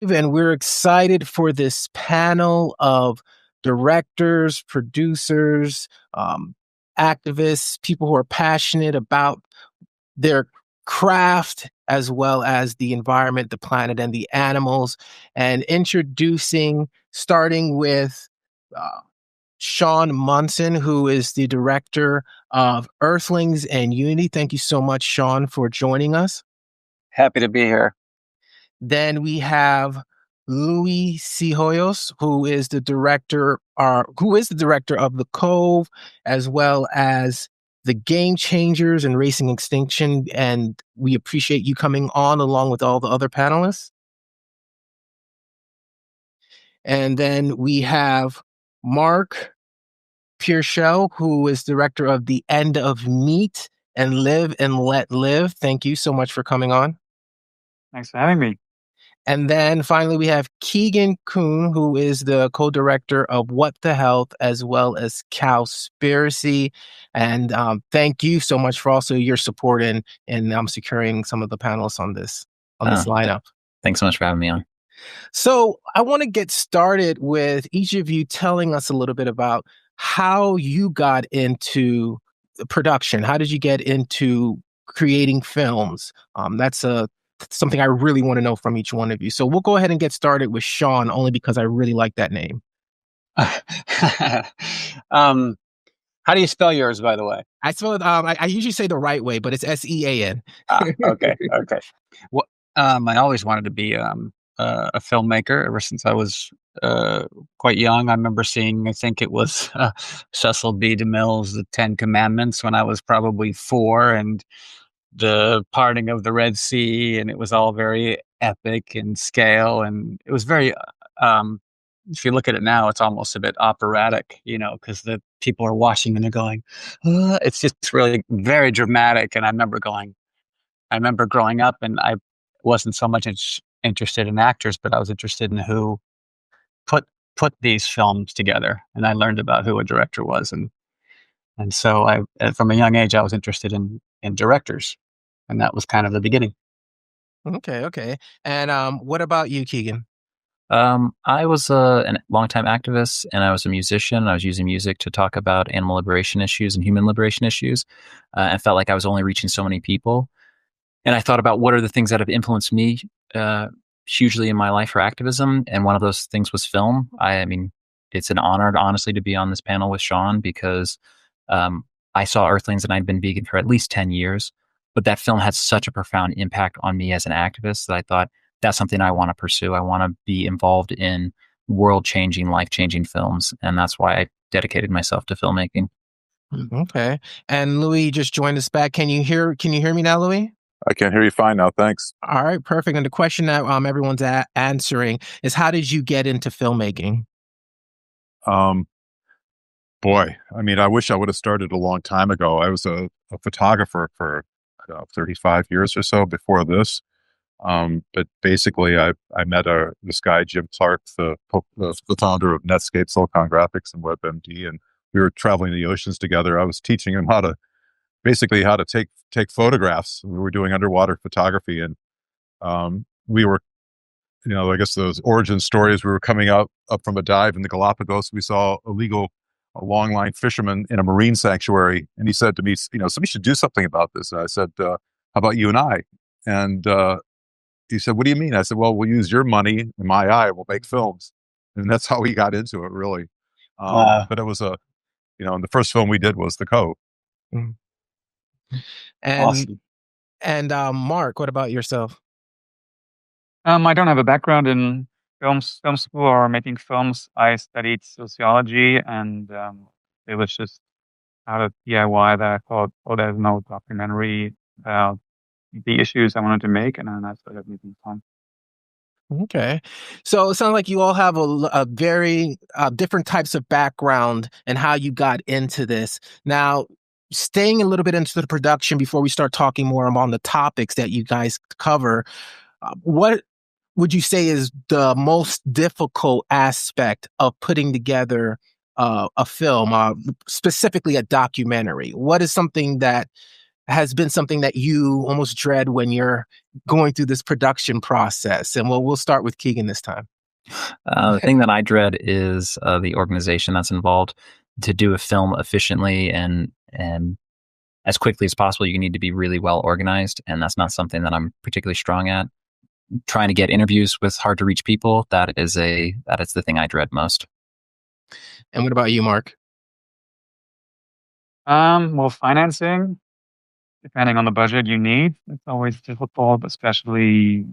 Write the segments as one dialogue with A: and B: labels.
A: And we're excited for this panel of directors, producers, activists, people who are passionate about their craft as well as the environment, the planet, and the animals, and starting with uh, Shaun Monson, who is the director of Earthlings and Unity. Thank you so much, Shaun, for joining us.
B: Happy to be here.
A: Then we have Louie Psihoyos, who is the director of The Cove, as well as The Game Changers and Racing Extinction. And we appreciate you coming on along with all the other panelists. And then we have Mark Pierschel, who is director of The End of Meat and Live and Let Live. Thank you so much for coming on.
C: Thanks for having me.
A: And then finally, we have Keegan Kuhn, who is the co-director of What the Health, as well as Cowspiracy. And thank you so much for also your support in securing some of the panelists on this lineup.
D: Thanks so much for having me on.
A: So I want to get started with each of you telling us a little bit about how you got into production. How did you get into creating films? That's something I really want to know from each one of you. So we'll go ahead and get started with Shaun, only because I really like that name.
B: How do you spell yours, by the way?
A: I spell it. I usually say the right way, but it's Sean.
B: Okay. Well, I always wanted to be a filmmaker ever since I was quite young. I remember seeing, I think it was Cecil B. DeMille's The Ten Commandments when I was probably 4, and the parting of the Red Sea, and it was all very epic in scale, and it was very if you look at it now, it's almost a bit operatic, because the people are watching and they're going, it's just really very dramatic. And I remember growing up, and I wasn't so much interested in actors, but I was interested in who put these films together, and I learned about who a director was, and so I, from a young age, I was interested in directors, and that was kind of the beginning.
A: Okay. And what about you, Keegan?
D: I was a longtime activist, and I was a musician. I was using music to talk about animal liberation issues and human liberation issues. I felt like I was only reaching so many people. And I thought about what are the things that have influenced me hugely in my life for activism. And one of those things was film. I mean, it's an honor, honestly, to be on this panel with Shaun, because I saw Earthlings and I'd been vegan for at least 10 years. But that film had such a profound impact on me as an activist that I thought, that's something I want to pursue. I want to be involved in world-changing, life-changing films. And that's why I dedicated myself to filmmaking.
A: Okay. And Louie just joined us back. Can you hear me now, Louie?
E: I can hear you fine now. Thanks.
A: All right, perfect. And the question that everyone's answering is, how did you get into filmmaking?
E: Boy, I mean, I wish I would have started a long time ago. I was a photographer for 35 years or so before this. But basically, I met this guy, Jim Clark, the founder of Netscape, Silicon Graphics, and WebMD, and we were traveling the oceans together. I was teaching him how to take photographs. We were doing underwater photography, and we were, I guess those origin stories. We were coming up from a dive in the Galapagos. We saw a longline fisherman in a marine sanctuary, and he said to me, somebody should do something about this. And I said, how about you and I? And he said, what do you mean? I said, well, we'll use your money and my eye. We'll make films. And that's how we got into it, really. But it was and the first film we did was The Cove.
A: And,
B: Awesome.
A: And Mark, what about yourself?
C: I don't have a background in film school or making films. I studied sociology, and it was just out of DIY that I thought, there's no documentary about the issues I wanted to make, and then I started making fun.
A: Okay. So it sounds like you all have a very different types of background and how you got into this. Now, staying a little bit into the production before we start talking more on the topics that you guys cover, what would you say is the most difficult aspect of putting together a film, specifically a documentary? What is something that has been something that you almost dread when you're going through this production process? And we'll start with Keegan this time.
D: The thing that I dread is the organization that's involved. To do a film efficiently and as quickly as possible, you need to be really well organized, and that's not something that I'm particularly strong at. Trying to get interviews with hard to reach people, that is the thing I dread most.
A: And what about you, Mark?
C: Well, financing, depending on the budget you need, it's always difficult, especially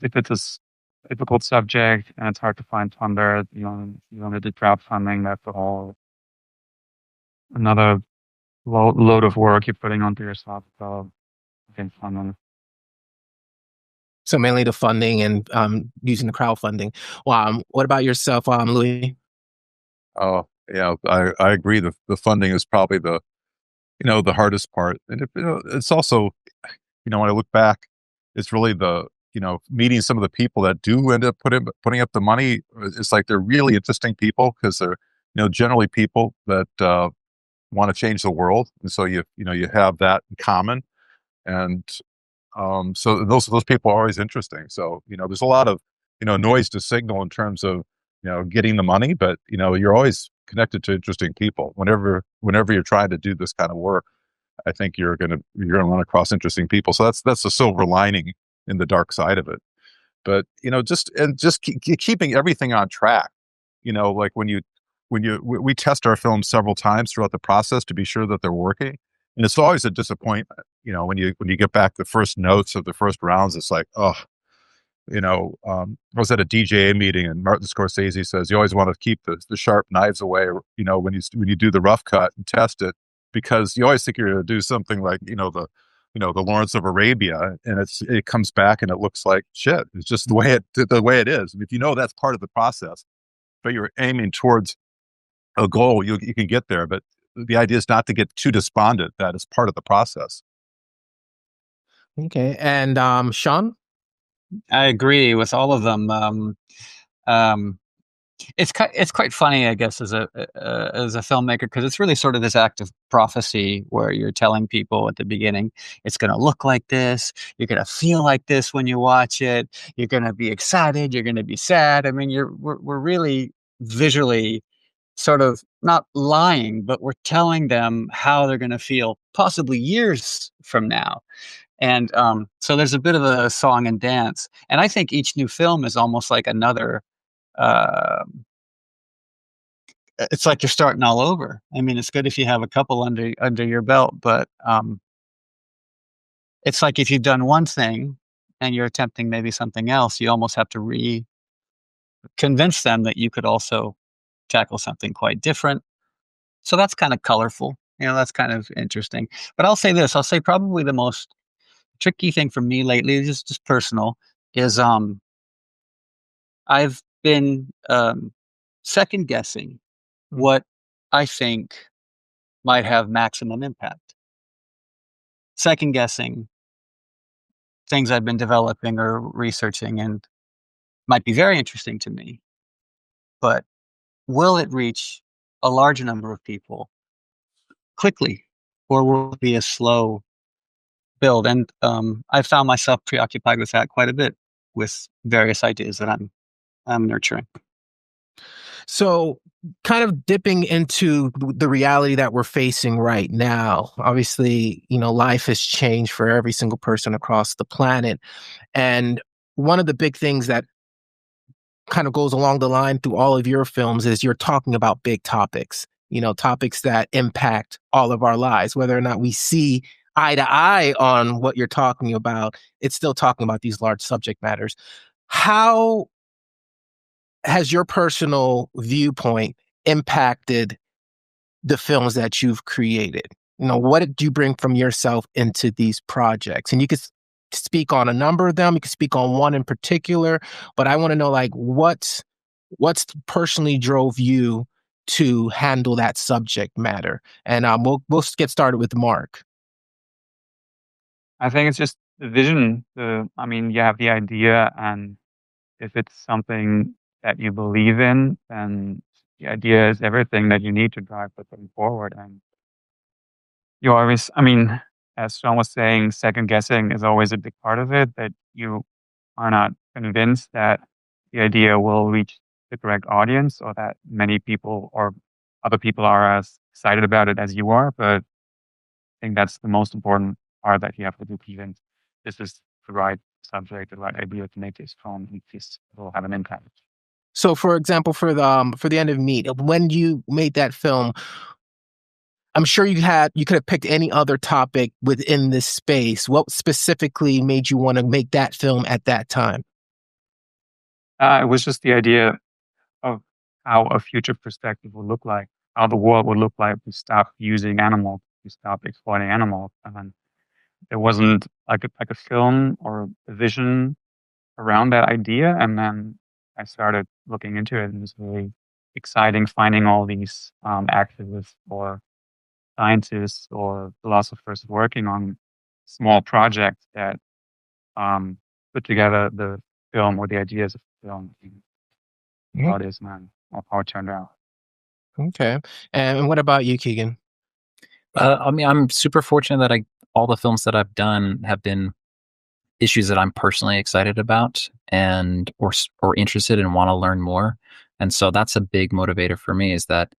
C: if it's a difficult subject and it's hard to find funders. You want to do crowdfunding. That's a whole another load of work you're putting onto yourself. So, getting funding.
A: So mainly the funding and using the crowdfunding. What about yourself, Louie?
E: Oh, yeah, I agree. The funding is probably the hardest part. And it's also, when I look back, it's really meeting some of the people that do end up putting up the money. It's like they're really interesting people because they're, generally people that want to change the world. And so you have that in common. And so those people are always interesting. So, there's a lot of, noise to signal in terms of, getting the money, but, you're always connected to interesting people. Whenever you're trying to do this kind of work, I think you're gonna run across interesting people. So that's the silver lining in the dark side of it. But just keeping everything on track. Like we test our films several times throughout the process to be sure that they're working, and it's always a disappointment. When you get back the first notes of the first rounds, it's like, oh. I was at a DJA meeting and Martin Scorsese says you always want to keep the sharp knives away, when you do the rough cut and test it, because you always think you're going to do something like, the Lawrence of Arabia, and it comes back and it looks like shit. It's just the way it is. And if that's part of the process, but you're aiming towards a goal, you can get there. But the idea is not to get too despondent. That is part of the process.
A: Okay. And Shaun?
B: I agree with all of them. It's quite funny, I guess, as a filmmaker, because it's really sort of this act of prophecy where you're telling people at the beginning it's going to look like this, you're going to feel like this when you watch it, you're going to be excited, you're going to be sad. I mean, we're really visually sort of not lying, but we're telling them how they're going to feel possibly years from now. And so there's a bit of a song and dance. And I think each new film is almost like another, it's like you're starting all over. I mean, it's good if you have a couple under your belt, but it's like if you've done one thing and you're attempting maybe something else, you almost have to convince them that you could also tackle something quite different. So that's kind of colorful. That's kind of interesting. But I'll say this, I'll say probably the most tricky thing for me lately, just personal, is I've been second guessing what I think might have maximum impact. Second guessing things I've been developing or researching and might be very interesting to me, but will it reach a large number of people quickly, or will it be a slow build? And I found myself preoccupied with that quite a bit with various ideas that I'm nurturing.
A: So kind of dipping into the reality that we're facing right now. Obviously, life has changed for every single person across the planet. And one of the big things that kind of goes along the line through all of your films is you're talking about big topics, topics that impact all of our lives, whether or not we see eye to eye on what you're talking about, it's still talking about these large subject matters. How has your personal viewpoint impacted the films that you've created? What did you bring from yourself into these projects? And you could speak on a number of them. You could speak on one in particular, but I want to know, like, what's personally drove you to handle that subject matter? And we'll get started with Mark.
C: I think it's just the vision. You have the idea, and if it's something that you believe in, then the idea is everything that you need to drive the thing forward. And you always, as Shaun was saying, second guessing is always a big part of it, that you are not convinced that the idea will reach the correct audience or that many people or other people are as excited about it as you are. But I think that's the most important part, that you have to be convinced this is the right subject, the right idea to make this film, and this will have an impact.
A: So, for example, for the End of Meat, when you made that film, I'm sure you could have picked any other topic within this space. What specifically made you want to make that film at that time?
C: It was just the idea of how a future perspective would look like, how the world would look like if we stop using animals, if we stop exploiting animals. And there wasn't like a film or a vision around that idea. And then I started looking into it, and it was really exciting finding all these activists or scientists or philosophers working on small projects that put together the film or the ideas of the film. How it is, man, or how it turned out.
A: Okay. And what about you, Keegan?
D: I mean, I'm super fortunate that all the films that I've done have been issues that I'm personally excited about and or interested and want to learn more. And so that's a big motivator for me, is that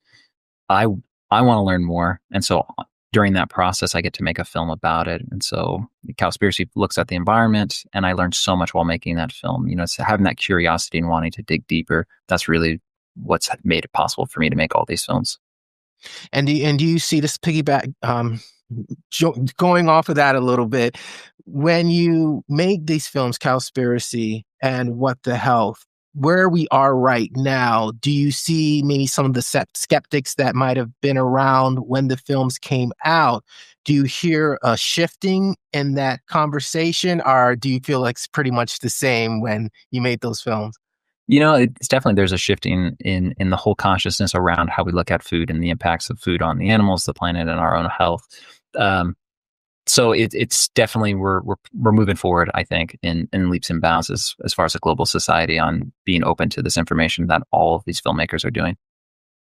D: I want to learn more. And so during that process, I get to make a film about it. And so Cowspiracy looks at the environment, and I learned so much while making that film. You know, it's having that curiosity and wanting to dig deeper. That's really what's made it possible for me to make all these films.
A: And do you see this piggyback, going off of that a little bit, when you make these films, Cowspiracy and What the Health, where we are right now, do you see maybe some of the skeptics that might have been around when the films came out? Do you hear a shifting in that conversation, or do you feel like it's pretty much the same when you made those films?
D: You know, it's definitely, there's a shifting in the whole consciousness around how we look at food and the impacts of food on the animals, the planet, and our own health. So it's definitely, we're moving forward, I think, in leaps and bounds as far as a global society on being open to this information that all of these filmmakers are doing.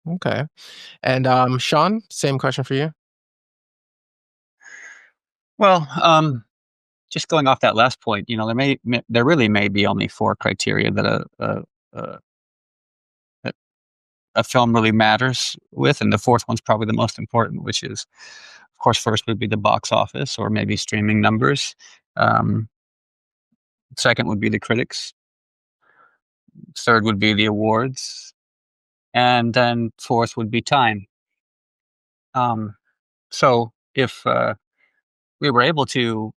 A: Okay. And Shaun, same question for you.
B: Well, just going off that last point, you know, there really may be only 4 criteria that a film really matters with, and the 4th one's probably the most important, which is, of course, first would be the box office or maybe streaming numbers. Second would be the critics. Third would be the awards, and then 4th would be time. So if we were able to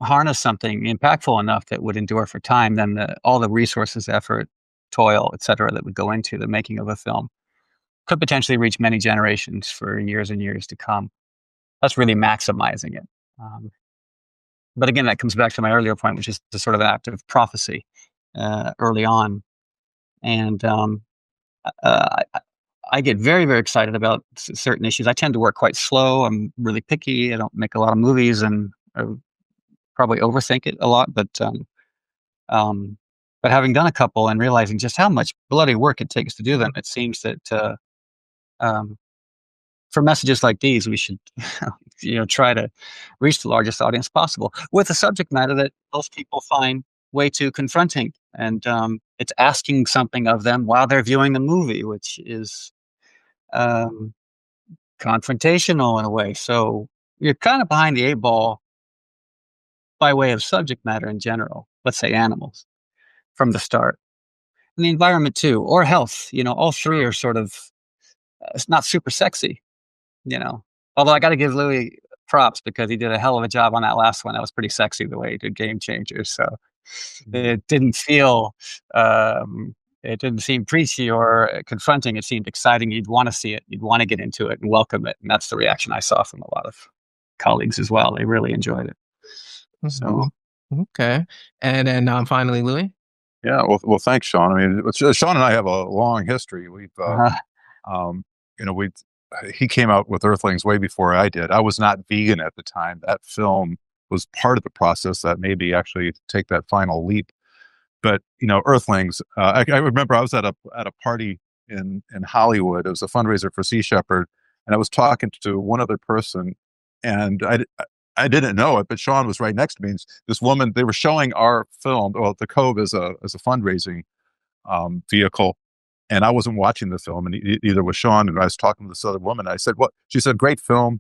B: harness something impactful enough that would endure for time, then all the resources, effort, toil, etc., that would go into the making of a film could potentially reach many generations for years and years to come. That's really maximizing it. But again, that comes back to my earlier point, which is the sort of act of prophecy early on. And I get very, very excited about certain issues. I tend to work quite slow. I'm really picky. I don't make a lot of movies, and I probably overthink it a lot. But having done a couple and realizing just how much bloody work it takes to do them, it seems that for messages like these, we should try to reach the largest audience possible with a subject matter that most people find way too confronting. And it's asking something of them while they're viewing the movie, which is confrontational in a way. So you're kind of behind the 8 ball by way of subject matter in general. Let's say animals from the start. And the environment too, or health. All 3 are sort of it's not super sexy. Although I got to give Louie props because he did a hell of a job on that last one. That was pretty sexy the way he did Game Changers. So it didn't feel, it didn't seem preachy or confronting. It seemed exciting. You'd want to see it. You'd want to get into it and welcome it. And that's the reaction I saw from a lot of colleagues as well. They really enjoyed it. So
E: okay.
A: And then finally, Louie.
E: Yeah. Well, thanks, Shaun. I mean, Shaun and I have a long history. We've, he came out with Earthlings way before I did. I was not vegan at the time. That film was part of the process that made me actually take that final leap. But Earthlings. I remember I was at a party in Hollywood. It was a fundraiser for Sea Shepherd, and I was talking to one other person, and I didn't know it, but Shaun was right next to me. And this woman, they were showing our film, well, the Cove as a fundraising vehicle. And I wasn't watching the film, and either was Shaun. And I was talking to this other woman. I said, "What?" She said, "Great film,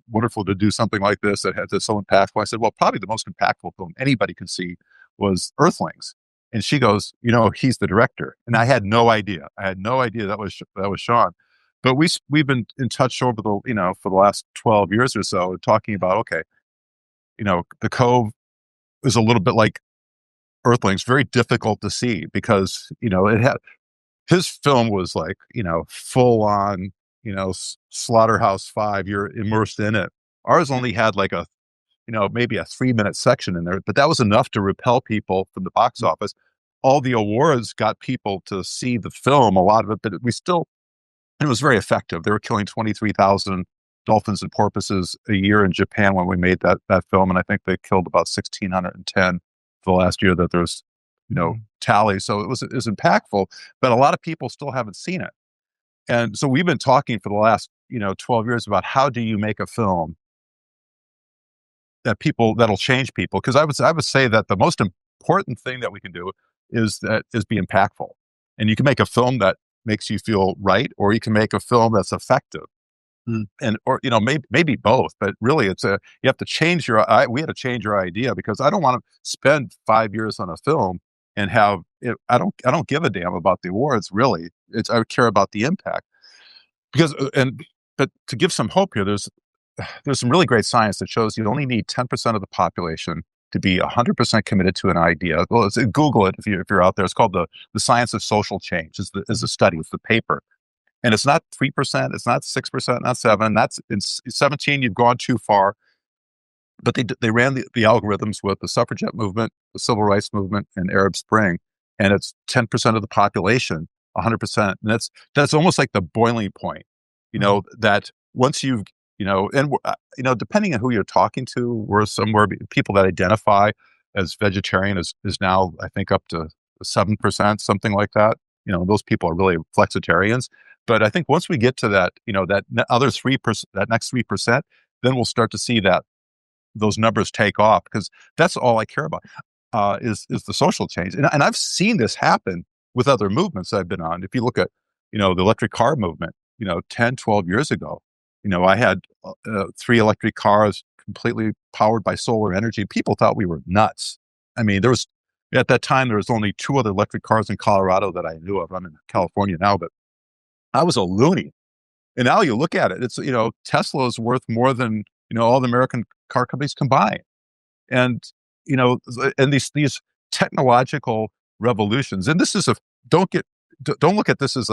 E: wonderful to do something like this that had this so impactful." I said, "Well, probably the most impactful film anybody could see was Earthlings." And she goes, "He's the director." And I had no idea. I had no idea that was Shaun. But we've been in touch over for the last 12 years or so, talking about, okay, the Cove is a little bit like Earthlings, very difficult to see because it had. His film was like, full on, Slaughterhouse 5, you're immersed in it. Ours only had like maybe a 3-minute section in there, but that was enough to repel people from the box office. All the awards got people to see the film, a lot of it, but it was very effective. They were killing 23,000 dolphins and porpoises a year in Japan when we made that film. And I think they killed about 1,610 the last year that there's, tally. So it was impactful, but a lot of people still haven't seen it. And so we've been talking for the last, 12 years about how do you make a film that'll change people. Cause I would say that the most important thing that we can do is be impactful. And you can make a film that makes you feel right, or you can make a film that's effective. And, or, maybe both, but really you have to change we had to change our idea, because I don't want to spend 5 years on a film and have it. I don't give a damn about the awards, really. I care about the impact, but to give some hope here, there's some really great science that shows you only need 10% of the population to be 100% committed to an idea. Well, Google it if you're out there. It's called the science of social change. Is the study, it's the paper. And it's not 3%, it's not 6%, not 7%. That's in 17. You've gone too far. But they ran the algorithms with the suffragette movement, the civil rights movement, and Arab Spring, and it's 10% of the population, 100%. And that's almost like the boiling point. That once you've depending on who you're talking to, we're somewhere, people that identify as vegetarian is now, I think, up to 7%, something like that. Those people are really flexitarians. But I think once we get to that, that other 3%, that next 3%, then we'll start to see that those numbers take off, because that's all I care about is the social change. And I've seen this happen with other movements I've been on. If you look at, the electric car movement, 10, 12 years ago, I had 3 electric cars completely powered by solar energy. People thought we were nuts. I mean, at that time, there was only 2 other electric cars in Colorado that I knew of. I'm in California now, but I was a loony. And now you look at it, it's, Tesla is worth more than, all the American car companies combined. And, and these technological revolutions, and this is don't look at this as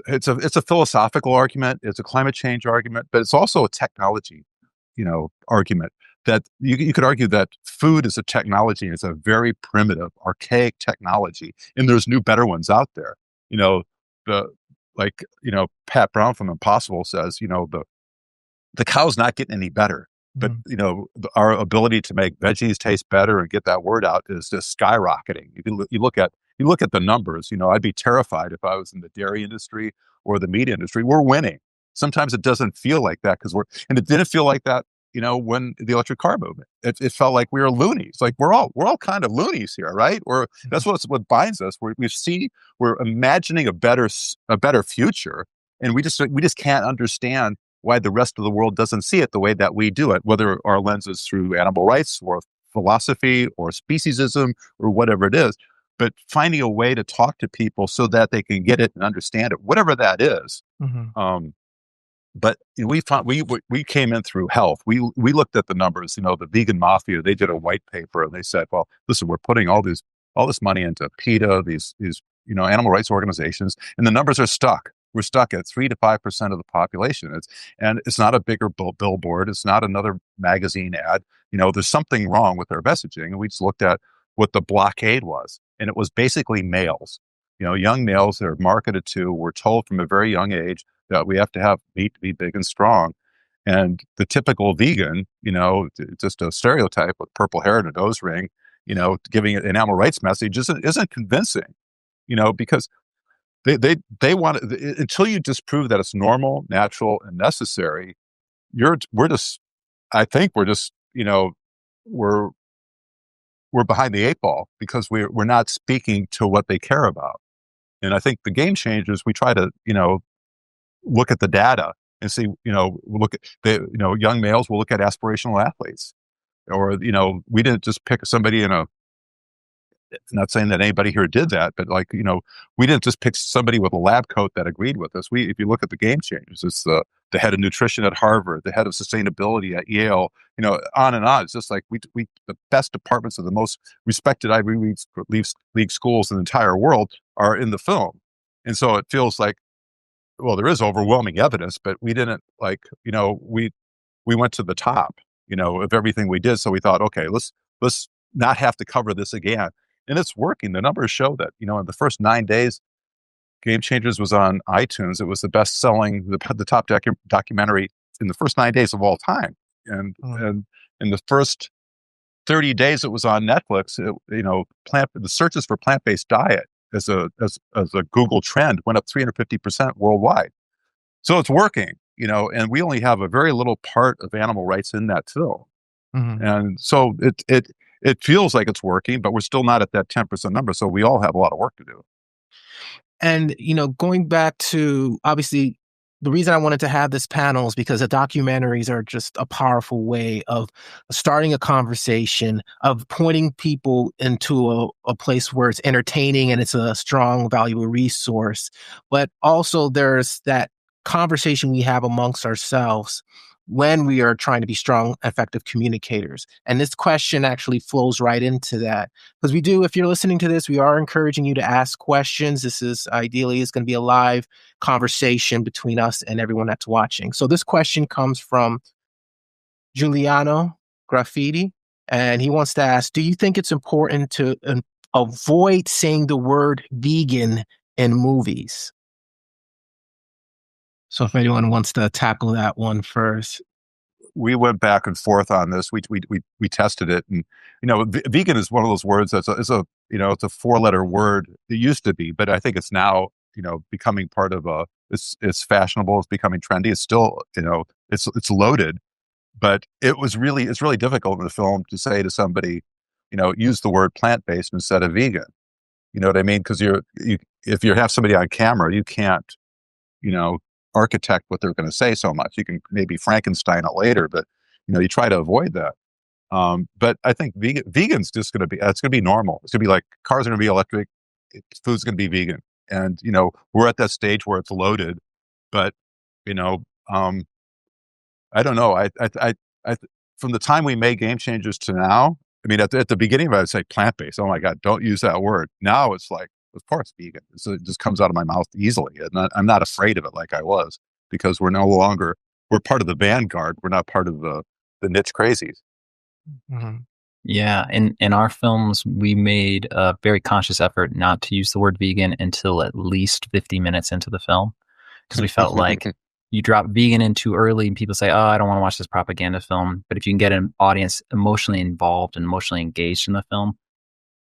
E: it's a philosophical argument, it's a climate change argument, but it's also a technology, argument. That you could argue that food is a technology. It's a very primitive, archaic technology, and there's new, better ones out there. Pat Brown from Impossible says, the cow's not getting any better, but our ability to make veggies taste better and get that word out is just skyrocketing. You look at the numbers. I'd be terrified if I was in the dairy industry or the meat industry. We're winning. Sometimes it doesn't feel like that and it didn't feel like that. When the electric car movement, it felt like we were loonies. Like we're all kind of loonies here, right? Or that's what binds us. We're imagining a better future, and we just can't understand why the rest of the world doesn't see it the way that we do it. Whether our lens is through animal rights or philosophy or speciesism or whatever it is, but finding a way to talk to people so that they can get it and understand it, whatever that is. But we found we came in through health. We looked at the numbers. The vegan mafia, they did a white paper and they said, "Well, listen, we're putting all this money into PETA, these animal rights organizations, and the numbers are stuck. We're stuck at 3 to 5% of the population. It's not a bigger billboard. It's not another magazine ad. There's something wrong with our messaging." And we just looked at what the blockade was, and it was basically males. Young males that are marketed to were told from a very young age that we have to have meat to be big and strong. And the typical vegan, just a stereotype with purple hair and a nose ring, giving an animal rights message isn't convincing, because they want until you disprove that it's normal, natural, and necessary, we're just, I think we're just, we're behind the eight ball because we're not speaking to what they care about. And I think the game changers, we try to, look at the data and see, look at the, young males will look at aspirational athletes, or, we didn't just pick somebody not saying that anybody here did that, but like, we didn't just pick somebody with a lab coat that agreed with us. If you look at the game changers, it's the head of nutrition at Harvard, the head of sustainability at Yale, on and on. It's just like the best departments of the most respected Ivy League schools in the entire world are in the film. And so it feels like, well, there is overwhelming evidence, but we didn't we went to the top, of everything we did. So we thought, okay, let's not have to cover this again. And it's working. The numbers show that, in the first 9 days, Game Changers was on iTunes. It was the best-selling, the top documentary in the first 9 days of all time. And in the first 30 days, it was on Netflix. The searches for plant-based diet as a Google trend went up 350% worldwide. So it's working, and we only have a very little part of animal rights in that film. And so it feels like it's working, but we're still not at that 10% number. So we all have a lot of work to do.
A: And, going back to, obviously, the reason I wanted to have this panel is because the documentaries are just a powerful way of starting a conversation, of pointing people into a place where it's entertaining and it's a strong, valuable resource. But also there's that conversation we have amongst ourselves when we are trying to be strong, effective communicators. And this question actually flows right into that. Because if you're listening to this, we are encouraging you to ask questions. This is ideally is going to be a live conversation between us and everyone that's watching. So this question comes from Giuliano Graffiti, and he wants to ask, do you think it's important to avoid saying the word vegan in movies? So if anyone wants to tackle that one first.
E: We went back and forth on this. We tested it, and vegan is one of those words that's it's a 4-letter word. It used to be, but I think it's now becoming part of it's fashionable. It's becoming trendy. It's still it's loaded, but it's really difficult in the film to say to somebody, use the word plant-based instead of vegan. You know what I mean? Because if you have somebody on camera, you can't architect what they're going to say so much. You can maybe Frankenstein it later, but you try to avoid that. But I think vegan's just going to be, it's going to be normal. It's going to be like cars are going to be electric, food's going to be vegan, and we're at that stage where it's loaded. But I don't know. I from the time we made Game Changers to now, I mean, at the beginning of it, I'd say plant-based. Oh my God, don't use that word. Now it's like, of course, vegan. So it just comes out of my mouth easily. And I'm not afraid of it like I was, because we're part of the vanguard. We're not part of the niche crazies.
D: Mm-hmm. Yeah. In our films, we made a very conscious effort not to use the word vegan until at least 50 minutes into the film, because we felt like you drop vegan in too early and people say, oh, I don't want to watch this propaganda film. But if you can get an audience emotionally involved and emotionally engaged in the film,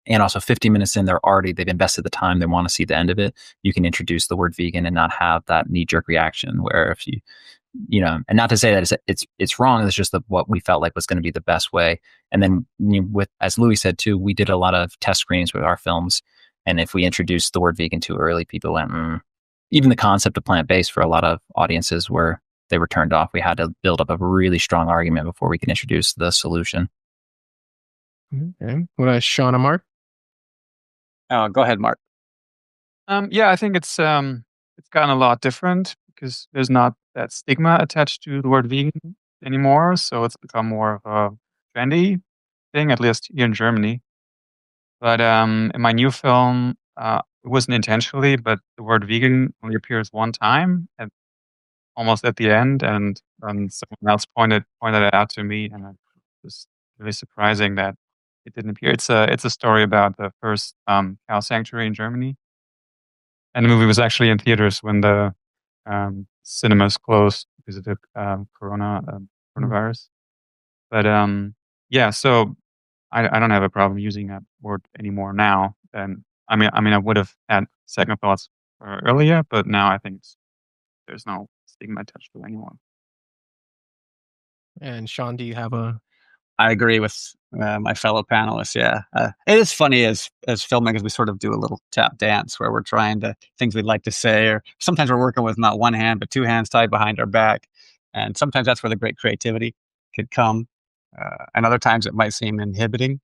D: and also 50 minutes in, they've invested the time, they want to see the end of it, you can introduce the word vegan and not have that knee-jerk reaction where if and not to say that it's wrong, it's just what we felt like was going to be the best way. And then as Louie said too, we did a lot of test screenings with our films. And if we introduced the word vegan too early, people went, Even the concept of plant-based for a lot of audiences they were turned off. We had to build up a really strong argument before we can introduce the solution.
A: Okay. What about Shaun and Mark?
B: Go ahead, Mark.
C: Yeah, I think it's gotten a lot different because there's not that stigma attached to the word vegan anymore. So it's become more of a trendy thing, at least here in Germany. But in my new film, it wasn't intentionally, but the word vegan only appears one time, almost at the end, and someone else pointed it out to me, and it was really surprising that it didn't appear. It's a story about the first cow sanctuary in Germany, and the movie was actually in theaters when the cinemas closed because of the coronavirus. But yeah, so I don't have a problem using that word anymore now. And I mean, I would have had second thoughts earlier, but now I think there's no stigma attached to it anymore.
A: And Shaun, do you have a?
B: I agree with my fellow panelists. Yeah, it is funny as filmmakers, we sort of do a little tap dance where we're trying to things we'd like to say, or sometimes we're working with not one hand but two hands tied behind our back, and sometimes that's where the great creativity could come, and other times it might seem inhibiting.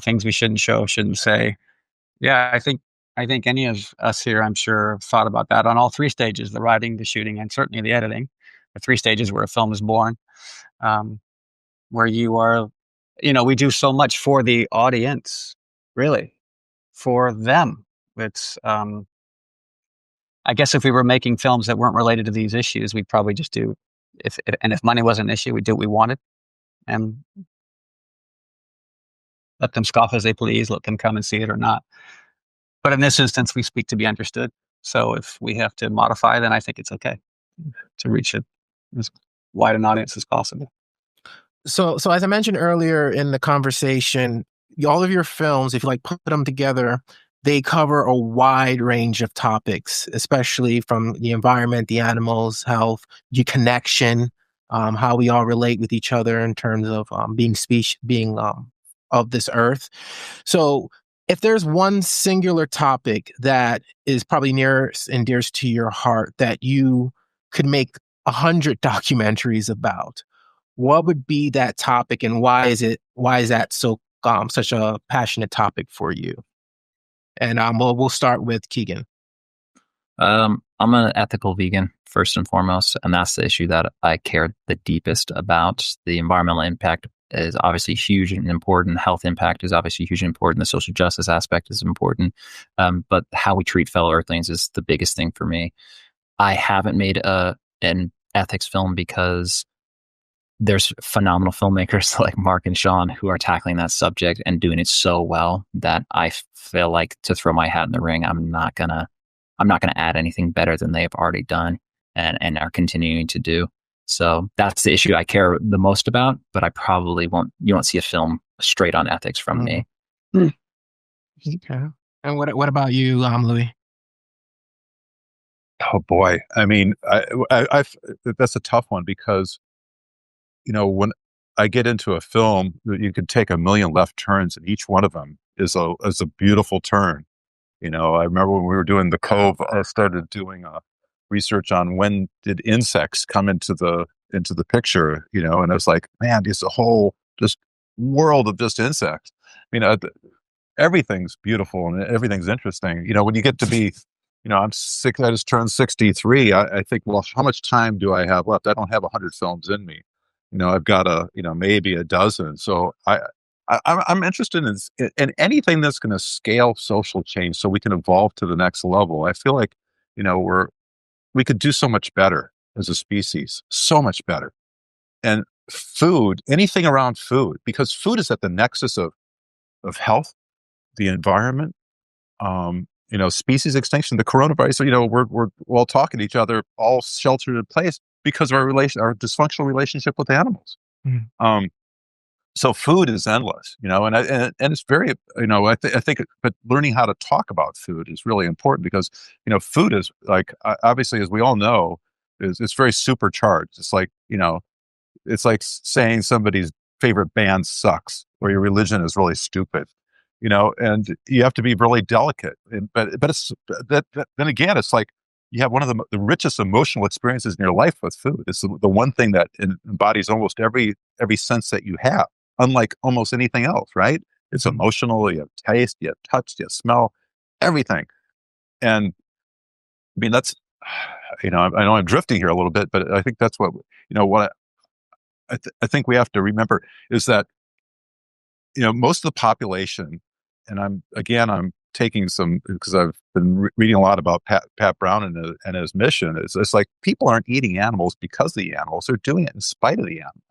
B: Things we shouldn't show, shouldn't say. Yeah, I think any of us here, I'm sure, have thought about that on all three stages: the writing, the shooting, and certainly the editing. The three stages where a film is born. Um, where you are, we do so much for the audience, really, for them. It's, I guess if we were making films that weren't related to these issues, we'd probably just do, if money wasn't an issue, we'd do what we wanted and let them scoff as they please, let them come and see it or not. But in this instance, we speak to be understood. So if we have to modify, then I think it's okay to reach it as wide an audience as possible.
A: So as I mentioned earlier in the conversation, all of your films, if you put them together, they cover a wide range of topics, especially from the environment, the animals, health, your connection, how we all relate with each other in terms of being of this earth. So if there's one singular topic that is probably nearest and dearest to your heart that you could make 100 documentaries about, what would be that topic, and why is that so such a passionate topic for you? And we'll start with Keegan.
D: I'm an ethical vegan first and foremost, and that's the issue that I care the deepest about. The environmental impact is obviously huge and important. Health impact is obviously huge and important. The social justice aspect is important, but how we treat fellow Earthlings is the biggest thing for me. I haven't made an ethics film because there's phenomenal filmmakers like Mark and Shaun who are tackling that subject and doing it so well that I feel like, to throw my hat in the ring, I'm not gonna add anything better than they've already done and are continuing to do. So that's the issue I care the most about, but I probably you won't see a film straight on ethics from me.
A: Okay. And what about you, Louie?
E: Oh boy. I mean, I that's a tough one because, when I get into a film, you could take a million left turns and each one of them is a beautiful turn. I remember when we were doing The Cove, I started doing research on when did insects come into the picture, and I was like, man, it's a whole just world of just insects. I mean, everything's beautiful and everything's interesting. When you get to be, I'm sick. I just turned 63. I think, well, how much time do I have left? I don't have 100 films in me. I've got maybe a dozen. So I'm interested in anything that's going to scale social change so we can evolve to the next level. I feel like, we could do so much better as a species, so much better. And food, anything around food, because food is at the nexus of health, the environment, species extinction, the coronavirus. So, we're all talking to each other, all sheltered in place because of our dysfunctional relationship with animals. So food is endless, and it's very, I think, but learning how to talk about food is really important because, food is obviously, as we all know, it's very supercharged. It's like, it's like saying somebody's favorite band sucks or your religion is really stupid, and you have to be really delicate. But it's then again, it's like you have one of the richest emotional experiences in your life with food. It's the one thing that embodies almost every sense that you have, unlike almost anything else, right? It's emotional. You have taste, you have touch, you have smell, everything. And I mean, that's, I know I'm drifting here a little bit, but I think that's what I think we have to remember is that, most of the population, and I'm taking some, because I've been reading a lot about Pat Brown and his mission. It's like people aren't eating animals because of the animals; they're doing it in spite of the animals.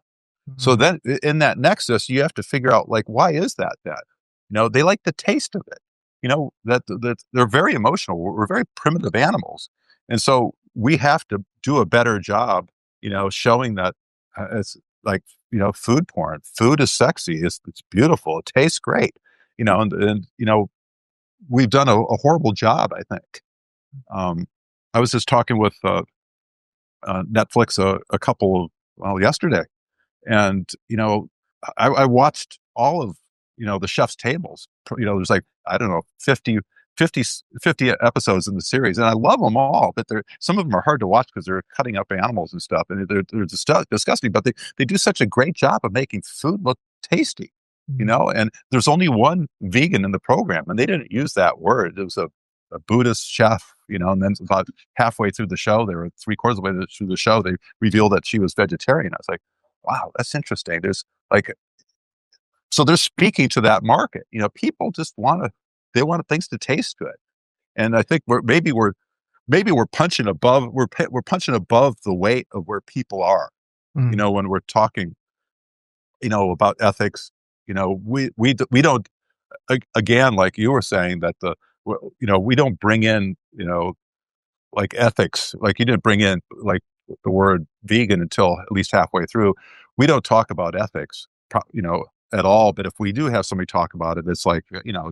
E: So then, in that nexus, you have to figure out why is that? They like the taste of it. That they're very emotional. We're very primitive animals, and so we have to do a better job. Showing that it's like food porn. Food is sexy. It's beautiful. It tastes great. And we've done a horrible job, I think. I was just talking with Netflix a couple of yesterday. And, I watched all of, the chef's tables. There's like, I don't know, 50 episodes in the series. And I love them all, but some of them are hard to watch because they're cutting up animals and stuff. And they're disgusting, but they do such a great job of making food look tasty, and there's only one vegan in the program. And they didn't use that word. It was a Buddhist chef, and then about halfway through the show, they were 3/4 of the way through the show, they revealed that she was vegetarian. I was like, wow, that's interesting. So they're speaking to that market. People just they want things to taste good. And I think we're punching above, we're punching above the weight of where people are, when we're talking, about ethics. We don't, again, like you were saying, that we don't bring in, like ethics, like you didn't bring in like the word vegan until at least halfway through. We don't talk about ethics, at all. But if we do have somebody talk about it, it's like,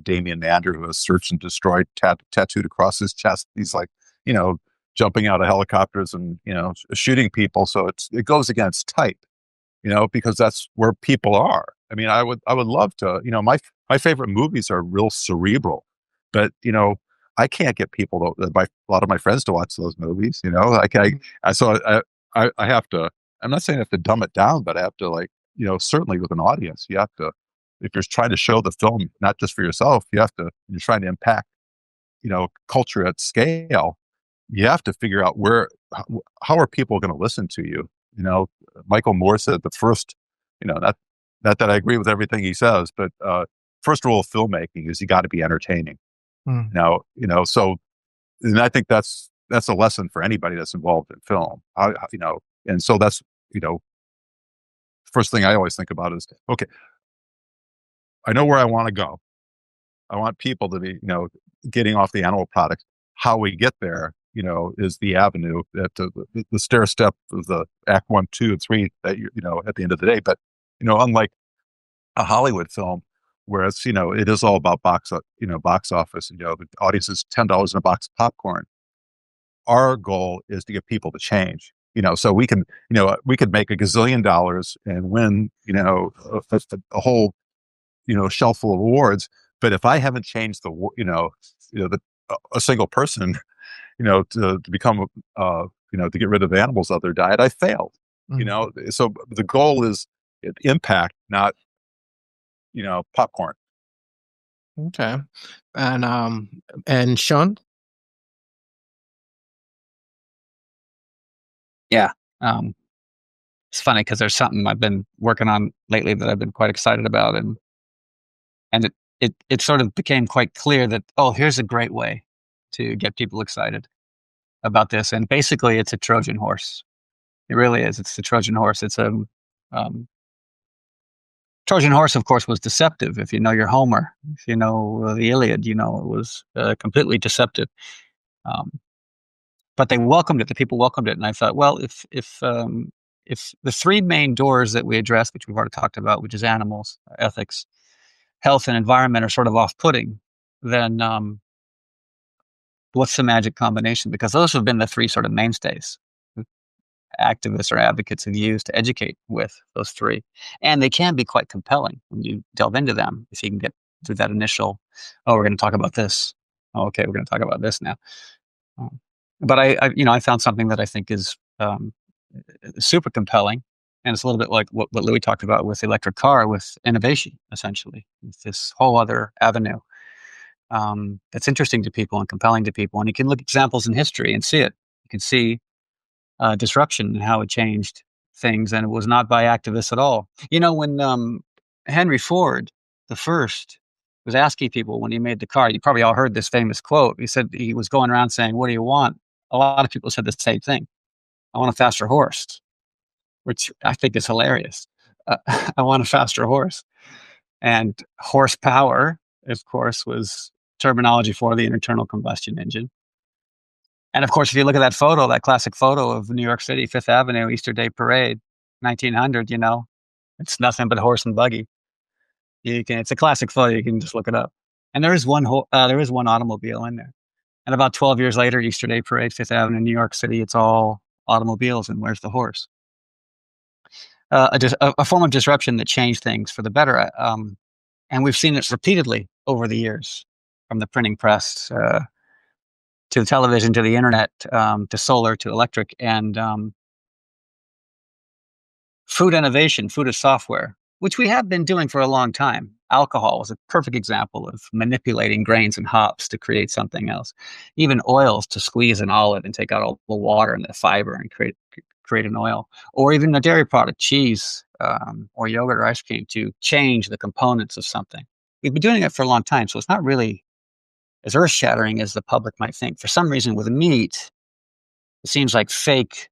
E: Damien Mander, who has searched and destroyed tattooed across his chest. He's like, jumping out of helicopters and, shooting people. So it goes against type, because that's where people are. I mean, I would love to, my favorite movies are real cerebral, but, I can't get people a lot of my friends to watch those movies, I have to, I'm not saying I have to dumb it down, but I have to, like, certainly with an audience, you have to, if you're trying to show the film, not just for yourself, you're trying to impact, culture at scale. You have to figure out how are people going to listen to you? Michael Moore said the first, not that I agree with everything he says, but first rule of filmmaking is you got to be entertaining. Now, so, and I think that's a lesson for anybody that's involved in film. And so that's, first thing I always think about is, okay, I know where I want to go. I want people to be, getting off the animal product. How we get there, is the avenue, that the stair step of the act 1, 2, and 3 that at the end of the day. But unlike a Hollywood film, where it's it is all about box office. The audience is $10 in a box of popcorn. Our goal is to get people to change. So we can make $1 gazillion and win a whole shelf full of awards. But if I haven't changed a single person, to become, to get rid of animals out of their diet, I failed. So the goal is impact, not, popcorn.
A: Okay. And Shaun?
B: Yeah. It's funny because there's something I've been working on lately that I've been quite excited about. And it sort of became quite clear that, here's a great way to get people excited about this. And basically it's a Trojan horse. It really is. It's the Trojan horse. It's Trojan horse, of course, was deceptive. If you know your Homer, if you know the Iliad, it was completely deceptive. But they welcomed it. The people welcomed it. And I thought, well, if the three main doors that we address, which we've already talked about, which is animals, ethics, health, and environment, are sort of off-putting, then what's the magic combination? Because those have been the three sort of mainstays activists or advocates have used to educate with, those three. And they can be quite compelling when you delve into them, if you can get through that initial, we're going to talk about this. Okay, we're going to talk about this now. But I found something that I think is super compelling. And it's a little bit like what Louie talked about with the electric car, with innovation, essentially. It's this whole other avenue that's interesting to people and compelling to people. And you can look at examples in history and see it. You can see disruption and how it changed things. And it was not by activists at all. When Henry Ford, the first, was asking people when he made the car, you probably all heard this famous quote. He said he was going around saying, "What do you want?" A lot of people said the same thing. "I want a faster horse," which I think is hilarious. I want a faster horse. And horsepower, of course, was terminology for the internal combustion engine. And of course, if you look at that photo, that classic photo of New York City, Fifth Avenue, Easter Day Parade, 1900, it's nothing but horse and buggy. It's a classic photo. You can just look it up. And there is one automobile in there. And about 12 years later, Easter Day Parade, Fifth Avenue, New York City, it's all automobiles. And where's the horse? a form of disruption that changed things for the better. And we've seen it repeatedly over the years, from the printing press to the television, to the internet, to solar, to electric, and food innovation, food as software, which we have been doing for a long time. Alcohol is a perfect example of manipulating grains and hops to create something else. Even oils, to squeeze an olive and take out all the water and the fiber and create an oil. Or even a dairy product, cheese, or yogurt or ice cream, to change the components of something. We've been doing it for a long time, so it's not really as earth-shattering as the public might think. For some reason, with meat, it seems like fake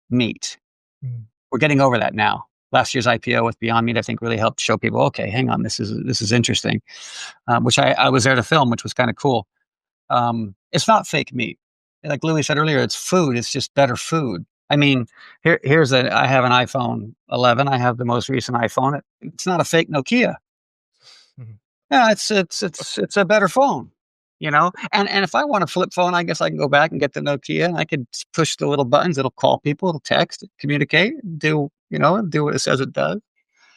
B: meat. We're getting over that now. Last year's IPO with Beyond Meat, I think, really helped show people, okay, hang on, this is interesting, which I was there to film, which was kind of cool. It's not fake meat. Like Louie said earlier, it's food. It's just better food. I mean, I have an iPhone 11. I have the most recent iPhone. It's not a fake Nokia. Yeah, it's a better phone. And if I want a flip phone, I guess I can go back and get the Nokia, and I could push the little buttons. It'll call people, it'll text, communicate, do what it says it does.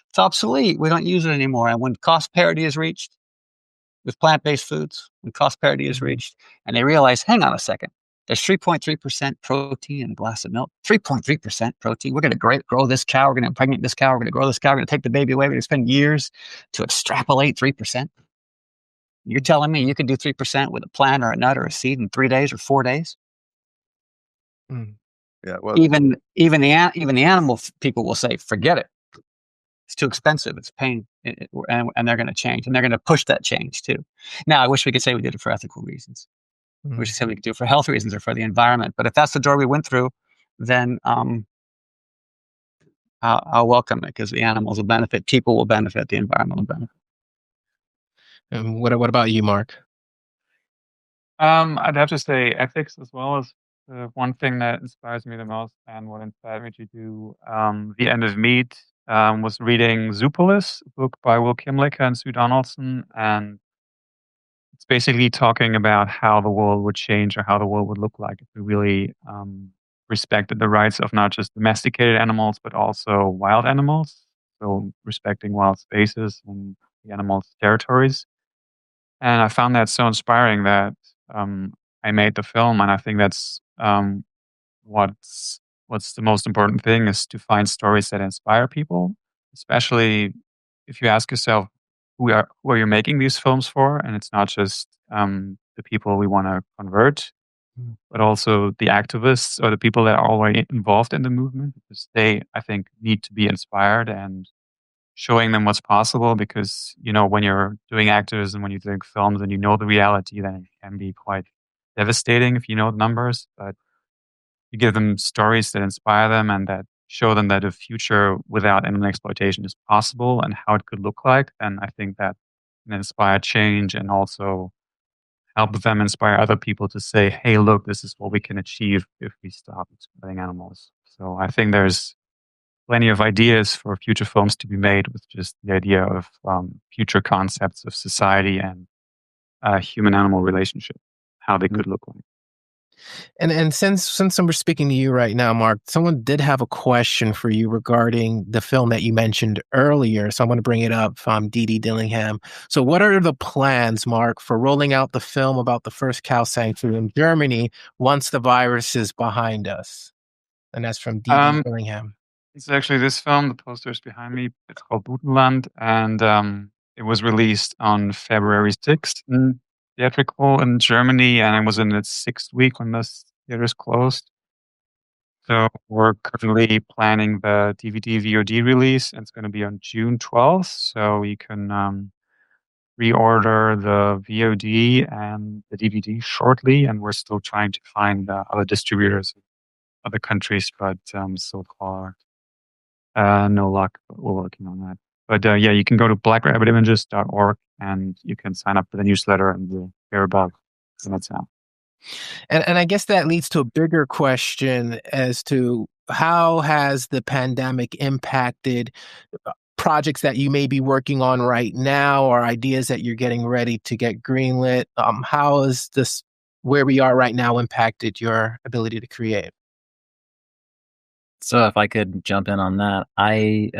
B: It's obsolete. We don't use it anymore. And when cost parity is reached with plant-based foods, and they realize, hang on a second, there's 3.3% protein in a glass of milk. 3.3% protein. We're going to grow this cow. We're going to impregnate this cow. We're going to grow this cow. We're going to take the baby away. We're going to spend years to extrapolate 3%. You're telling me you can do 3% with a plant or a nut or a seed in 3 days or 4 days?
E: Yeah. Well,
B: even the animal people will say, forget it. It's too expensive. It's pain, and they're going to change, and they're going to push that change too. Now, I wish we could say we did it for ethical reasons. I wish we said we could do it for health reasons or for the environment. But if that's the door we went through, then I'll welcome it, because the animals will benefit, people will benefit, the environment will benefit.
A: And what about you, Mark?
C: I'd have to say ethics as well is the one thing that inspires me the most, and what inspired me to do The End of Meat was reading Zoopolis, a book by Will Kimlicka and Sue Donaldson, and it's basically talking about how the world would change, or how the world would look like if we really respected the rights of not just domesticated animals, but also wild animals. So respecting wild spaces and the animals' territories. And I found that so inspiring that I made the film, and I think that's what's the most important thing, is to find stories that inspire people, especially if you ask yourself, who are you making these films for? And it's not just the people we want to convert, but also the activists or the people that are already involved in the movement, because they, I think, need to be inspired, and showing them what's possible. Because, when you're doing activism, when you're doing films and you know the reality, then it can be quite devastating if you know the numbers. But you give them stories that inspire them and that show them that a future without animal exploitation is possible and how it could look like. And I think that can inspire change, and also help them inspire other people to say, hey, look, this is what we can achieve if we stop exploiting animals. So I think there's plenty of ideas for future films to be made, with just the idea of future concepts of society and human-animal relationship, how they could look like.
A: And since we're speaking to you right now, Mark, someone did have a question for you regarding the film that you mentioned earlier. So I'm going to bring it up from Dee Dee Dillingham. So what are the plans, Mark, for rolling out the film about the first cow sanctuary in Germany once the virus is behind us? And that's from Dee Dee Dillingham.
C: It's actually this film, the poster is behind me. It's called Butenland, and it was released on February 6th in theatrical in Germany, and it was in its 6th week when the theaters closed. So we're currently planning the DVD VOD release, and it's going to be on June 12th. So you can reorder the VOD and the DVD shortly, and we're still trying to find other distributors in other countries, but so far no luck, but we're working on that. But yeah, you can go to blackrabbitimages.org and you can sign up for the newsletter, and we'll hear about when it's out.
A: And I guess that leads to a bigger question as to how has the pandemic impacted projects that you may be working on right now, or ideas that you're getting ready to get greenlit? How has this, where we are right now, impacted your ability to create?
D: So if I could jump in on that, I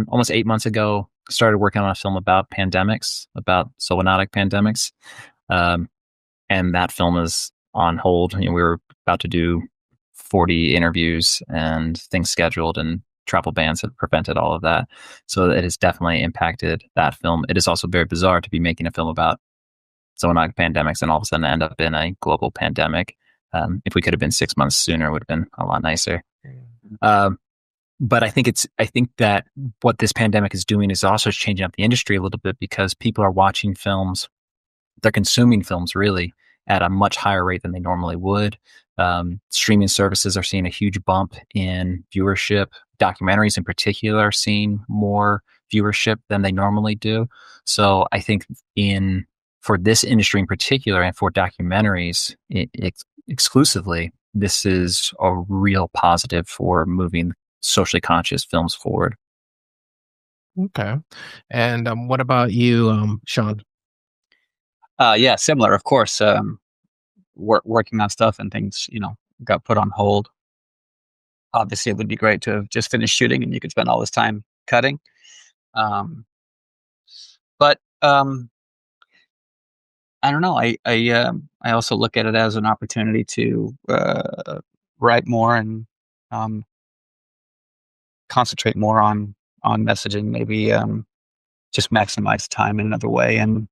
D: almost 8 months ago started working on a film about pandemics, about zoonotic pandemics, and that film is on hold. We were about to do 40 interviews and things scheduled, and travel bans have prevented all of that. So it has definitely impacted that film. It is also very bizarre to be making a film about zoonotic pandemics and all of a sudden end up in a global pandemic. If we could have been 6 months sooner, it would have been a lot nicer. But I think that what this pandemic is doing is also changing up the industry a little bit, because people are watching films, they're consuming films really at a much higher rate than they normally would. Streaming services are seeing a huge bump in viewership. Documentaries in particular are seeing more viewership than they normally do. So I think for this industry in particular, and for documentaries exclusively, this is a real positive for moving socially conscious films forward.
A: Okay. And what about you, Shaun?
B: Yeah, similar, of course. Working on stuff and things, got put on hold. Obviously, it would be great to have just finished shooting and you could spend all this time cutting. But I don't know. I also look at it as an opportunity to write more and concentrate more on messaging. Maybe just maximize time in another way. And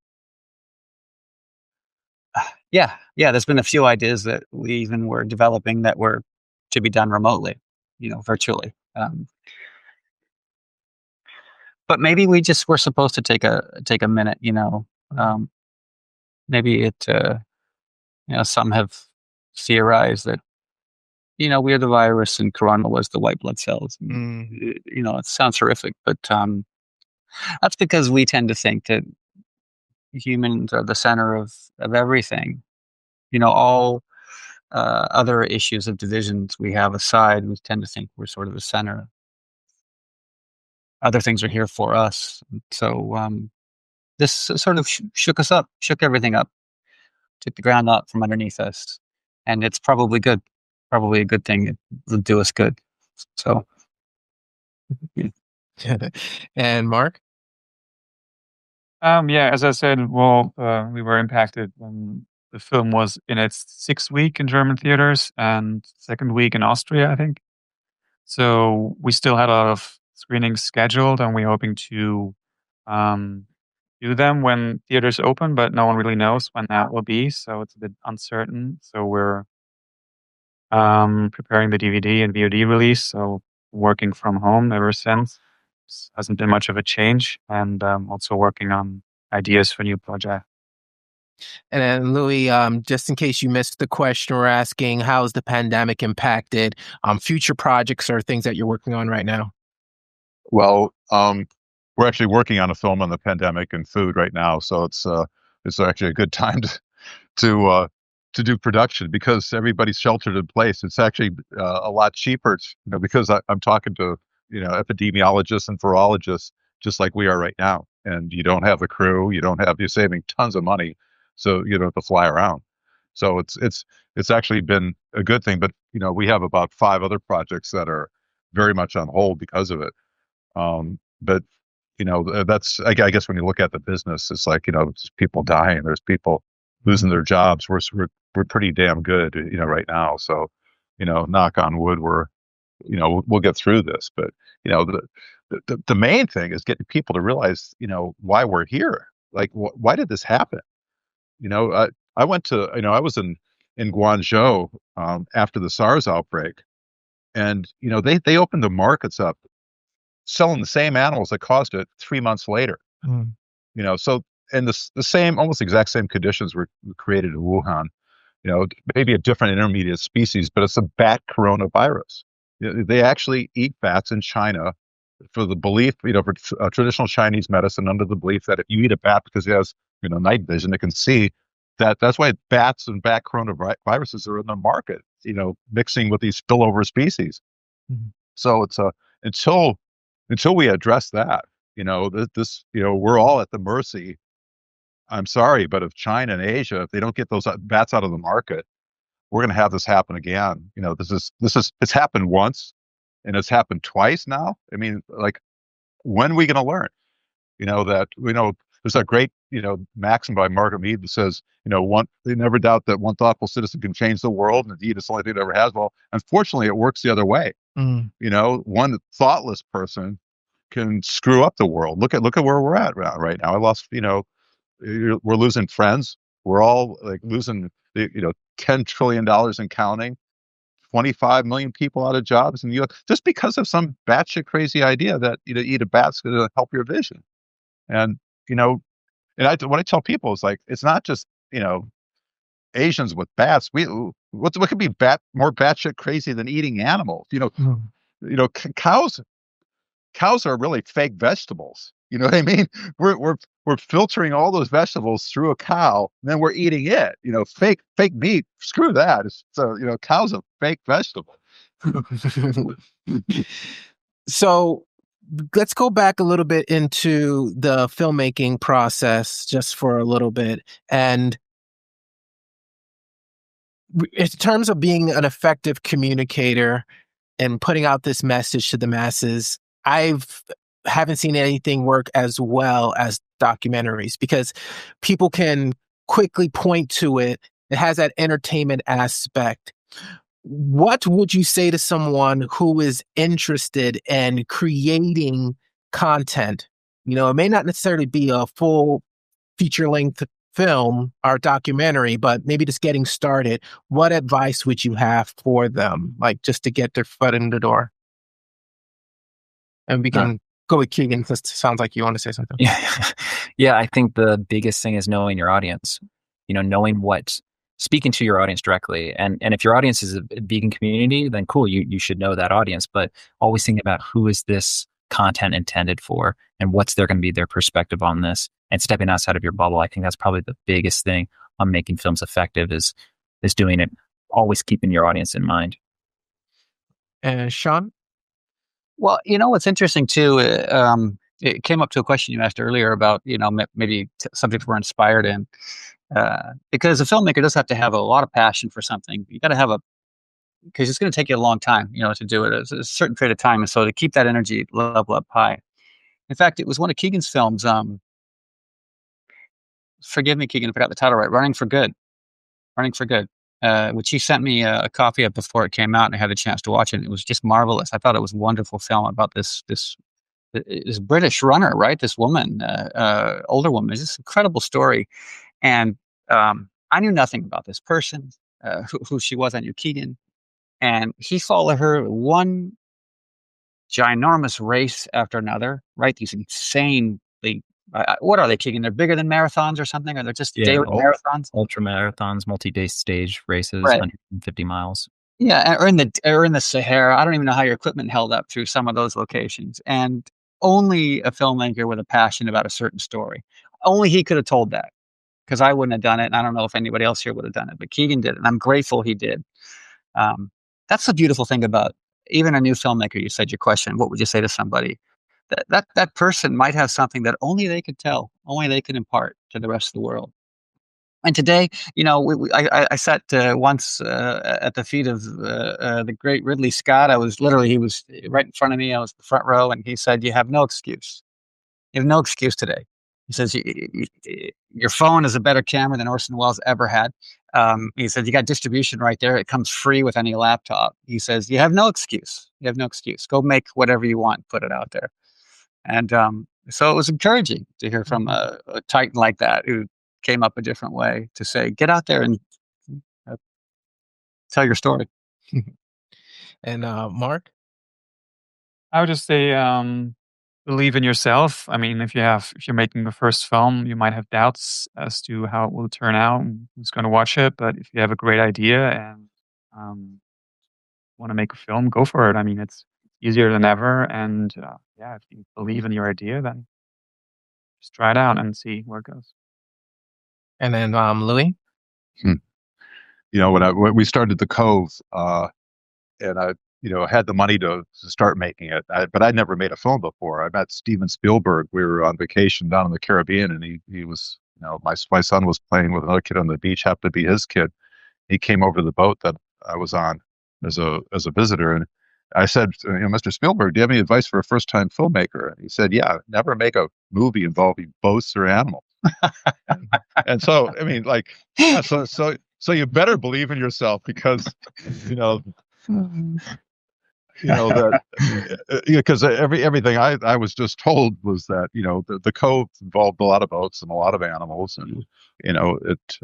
B: yeah, there's been a few ideas that we even were developing that were to be done remotely, virtually. But maybe we just were supposed to take a minute, maybe some have theorized that, we're the virus and Corona was the white blood cells. And, it sounds horrific, but that's because we tend to think that humans are the center of everything. All other issues of divisions we have aside, we tend to think we're sort of the center. Other things are here for us. So this sort of shook us up, shook everything up, took the ground out from underneath us. And it's probably good, probably a good thing. It will do us good. So, yeah.
A: And Mark?
C: Yeah, as I said, well, we were impacted when the film was in its 6th week in German theaters and 2nd week in Austria, I think. So we still had a lot of screenings scheduled, and we're hoping to do them when theaters open, but no one really knows when that will be, so it's a bit uncertain. So we're preparing the DVD and VOD release, so working from home ever since. Hasn't been much of a change, and also working on ideas for new projects.
A: And then Louie, just in case you missed the question, we're asking, how has the pandemic impacted future projects or things that you're working on right now?
E: Well, we're actually working on a film on the pandemic and food right now, so it's actually a good time to do production because everybody's sheltered in place. It's actually a lot cheaper, because I'm talking to epidemiologists and virologists just like we are right now, and you don't have the crew, you're saving tons of money, so you don't have to fly around. So it's actually been a good thing, but we have about 5 other projects that are very much on hold because of it. But that's I guess when you look at the business, it's like there's people dying, there's people losing their jobs. We're pretty damn good, right now. So, knock on wood, we'll get through this. But the main thing is getting people to realize why we're here. Like, why did this happen? I went to I was in Guangzhou after the SARS outbreak, and they opened the markets up, selling the same animals that caused it 3 months later. So and the same, almost exact same conditions were created in Wuhan. Maybe a different intermediate species, but it's a bat coronavirus. They actually eat bats in China for the belief, for traditional Chinese medicine, under the belief that if you eat a bat because it has, night vision, it can see. That's why bats and bat coronaviruses are in the market, mixing with these spillover species. So it's until we address that, we're all at the mercy. I'm sorry, but if China and Asia, if they don't get those bats out of the market, we're going to have this happen again. It's happened once. and it's happened twice now. I mean, like, when are we going to learn? That there's that great maxim by Margaret Mead that says, they never doubt that one thoughtful citizen can change the world, and indeed it's the only thing it ever has. Well, unfortunately, it works the other way. One thoughtless person can screw up the world. Look at where we're at right now. I lost, we're losing friends. We're all like losing, $10 trillion and counting. 25 million people out of jobs in the U.S. just because of some batshit crazy idea that eat a bat's going to help your vision. And what I tell people is, like, it's not just Asians with bats. What could be more batshit crazy than eating animals? Cows are really fake vegetables. You know what I mean? We're filtering all those vegetables through a cow, and then we're eating it. Fake meat. Screw that. So cow's a fake vegetable.
A: So let's go back a little bit into the filmmaking process just for a little bit. And in terms of being an effective communicator and putting out this message to the masses, haven't seen anything work as well as documentaries, because people can quickly point to it. It has that entertainment aspect. What would you say to someone who is interested in creating content? It may not necessarily be a full feature-length film or documentary, but maybe just getting started. What advice would you have for them, like just to get their foot in the door? And we can go with Keegan, because it sounds like you want to say something.
D: Yeah, I think the biggest thing is knowing your audience. Knowing speaking to your audience directly. And if your audience is a vegan community, then cool, you should know that audience. But always think about who is this content intended for, and what's going to be their perspective on this, and stepping outside of your bubble. I think that's probably the biggest thing on making films effective is doing it, always keeping your audience in mind.
A: And Shaun?
B: Well, what's interesting too, it came up to a question you asked earlier about, maybe subjects we're inspired in. Because a filmmaker does have to have a lot of passion for something. You got to because it's going to take you a long time, to do it. It's a certain period of time. And so to keep that energy level up high. In fact, it was one of Keegan's films. Forgive me, Keegan, if I got the title right. Running for Good, which he sent me a copy of before it came out, and I had a chance to watch it. It was just marvelous. I thought it was a wonderful film about this British runner, right? This woman, older woman. It's this incredible story. And I knew nothing about this person, who she was. I knew Keegan. And he followed her one ginormous race after another, right? These insanely, what are they, Keegan? They're bigger than marathons or something? Or they're just daily marathons?
D: Ultra marathons, multi-day stage races,
B: right.
D: 150 miles.
B: Yeah, or in the Sahara. I don't even know how your equipment held up through some of those locations. And only a filmmaker with a passion about a certain story. Only he could have told that. Because I wouldn't have done it, and I don't know if anybody else here would have done it, but Keegan did it, and I'm grateful he did. That's the beautiful thing about even a new filmmaker. You said your question, what would you say to somebody? That person might have something that only they could tell, only they could impart to the rest of the world. And today, I sat once at the feet of the great Ridley Scott. He was right in front of me. I was in the front row, and he said, "You have no excuse. You have no excuse today." He says, your phone is a better camera than Orson Welles ever had. He said, you got distribution right there. It comes free with any laptop. He says, you have no excuse. You have no excuse. Go make whatever you want, put it out there. And so it was encouraging to hear from a titan like that who came up a different way to say, get out there and tell your story.
A: And Mark?
C: I would just say, believe in yourself. I mean, if you're making the first film, you might have doubts as to how it will turn out, and who's going to watch it. But if you have a great idea and want to make a film, go for it. I mean, it's easier than ever. And if you believe in your idea, then just try it out and see where it goes.
A: And then Louie?
E: When we started The Cove, and I had the money to start making it. But I'd never made a film before. I met Steven Spielberg. We were on vacation down in the Caribbean, and he was, my son was playing with another kid on the beach, happened to be his kid. He came over to the boat that I was on as a visitor, and I said, Mr. Spielberg, do you have any advice for a first-time filmmaker? And he said, yeah, never make a movie involving boats or animals. And so, I mean, like, yeah, so you better believe in yourself because, you know, that because everything I was just told was that the Cove involved a lot of boats and a lot of animals, and it.